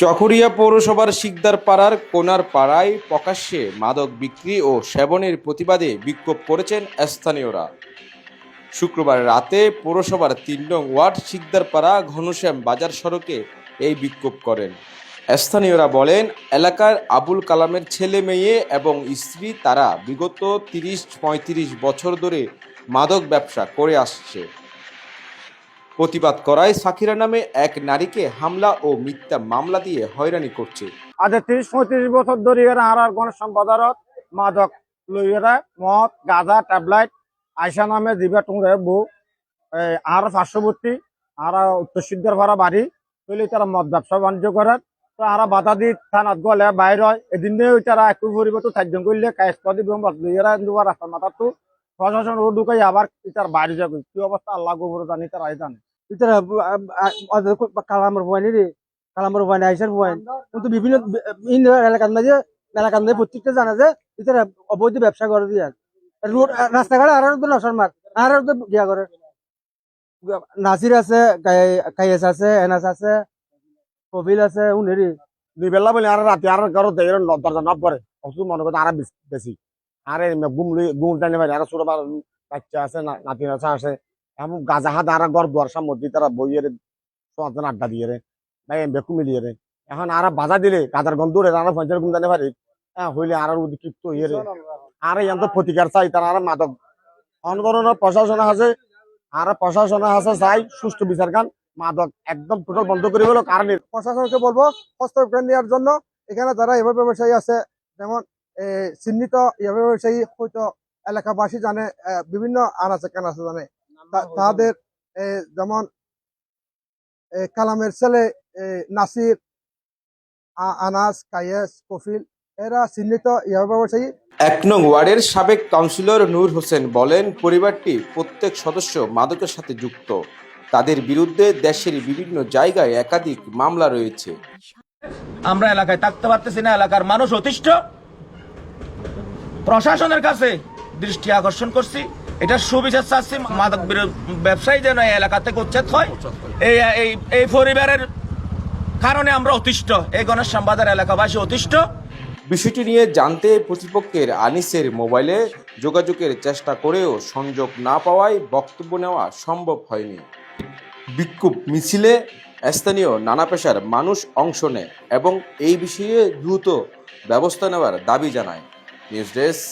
চকরিয়া পৌরসভার শিকদার পাড়ার কোনার পাড়ায় প্রকাশ্যে মাদক বিক্রি ও সেবনের প্রতিবাদে বিক্ষোভ করেছেন স্থানীয়রা। শুক্রবার রাতে পৌরসভার ৩ নং ওয়ার্ড শিকদারপাড়া ঘনশ্যাম বাজার সড়কে এই বিক্ষোভ করেন। স্থানীয়রা বলেন, এলাকার আবুল কালামের ছেলে মেয়ে এবং স্ত্রী তারা বিগত ৩০-৩৫ বছর ধরে মাদক ব্যবসা করে আসছে। প্রতিবাদ করায় সাকিরা নামে এক নারীকে হামলা ও মিথ্যা মামলা দিয়ে হয়রানি করছে। আজ ৩০-৩৫ বছর ধরে এরা আর ঘনশ্যাম বাজারত মাদক লইয়েরা মদ গাঁজা ট্যাবলেট আয়সা নামে দিবা টুঁড়ে বউ আর পার্শ্ববর্তী আর উত্তর সিদ্ধার ভাড়া বাড়ি তৈলে তারা মদ ব্যবসা বাণিজ্য করে। তো আর বাধা দি থানাত গলে বাইর হয় এদিন তারা একটু পরিবর্তন সাহায্য করলে কায়স্পদি লইয়েরা রাস্তার মাথা তো প্রশাসন ও ঢুকাই আবার তার বাইরে যাবে কি অবস্থা আল্লাহ গোবর জানি তারা জানে। কালামের বয়ানি রে কালামের বয়ানি আইসার বয়ান কিন্তু বিভিন্ন এলাকার মাঝে প্রত্যেকটা জানা যে ইতারা অবৈধ ব্যবসা করে দিয়ে রোড রাস্তাঘাটে আর নশার মার আর গিয়া করে নাসির আছে কাইয়াস আছে এনাস আছে কবিল আছে উনেরি দুই বেলা বলে আর রাতে আর ঘর দরজা নব করে অসুখ মনে করতে আর বেশি আর গুম টানে বাইরে আর ছোট বাচ্চা আছে নাতি নাচা আছে এমন গাজা হাত আর ঘর দুয়ার সামনে তারা বইয়ের সমাধান আড্ডা দিয়ে রে ভাই বেকু মিলিয়ে রে এখন আর বাধা দিলে গাজার গন্ধ রে আর পঞ্চায়েত গুম জানে পারি হ্যাঁ হইলে আর উদ্দীপ্ত হইয়ে রে আর এত প্রতিকার চাই তারা আর মাদক অনগণনের প্রশাসন আছে আর প্রশাসন আছে চাই সুষ্ঠু বিচার কান মাদক একদম টোটাল বন্ধ করে হলো কারণ প্রশাসনকে বলবো হস্তক্ষেপ নেওয়ার জন্য। এখানে যারা এভাবে ব্যবসায়ী আছে যেমন চিহ্নিত এভাবে ব্যবসায়ী হয়তো এলাকাবাসী জানে বিভিন্ন আনাচে কানাচে জানে তাদের যেমন কালামের ছেলে নাসির আনাস কায়েস কফিল এরা চিহ্নিত এভাবে ব্যবসায়ী। ১ নং ওয়ার্ডের সাবেক কাউন্সিলর নূর হোসেন বলেন, পরিবারটি প্রত্যেক সদস্য মাদকের সাথে যুক্ত। তাদের বিরুদ্ধে দেশের বিভিন্ন জায়গায় একাধিক মামলা রয়েছে। আমরা এলাকায় থাকতে পারতেছি না, এলাকার মানুষ অতিষ্ঠ। প্রশাসনের কাছে দৃষ্টি আকর্ষণ করছি, এটা সুবিচার চাচ্ছি। মাদক ব্যবসায়ী যেন এই এলাকা থেকে উচ্ছেদ হয়, এই পরিবারের কারণে আমরা অতিষ্ঠ। এই ঘনশ্যাম বাজার এলাকাবাসী অতিষ্ঠ। বিষয়টি নিয়ে জানতে প্রতিপক্ষের আনিসের মোবাইলে যোগাযোগের চেষ্টা করেও সংযোগ না পাওয়ায় বক্তব্য নেওয়া সম্ভব হয়নি। বিক্ষোভ মিছিলে স্থানীয় নানা পেশার মানুষ অংশ নেয় এবং এই বিষয়ে দ্রুত ব্যবস্থা নেওয়ার দাবি জানায়। News desk.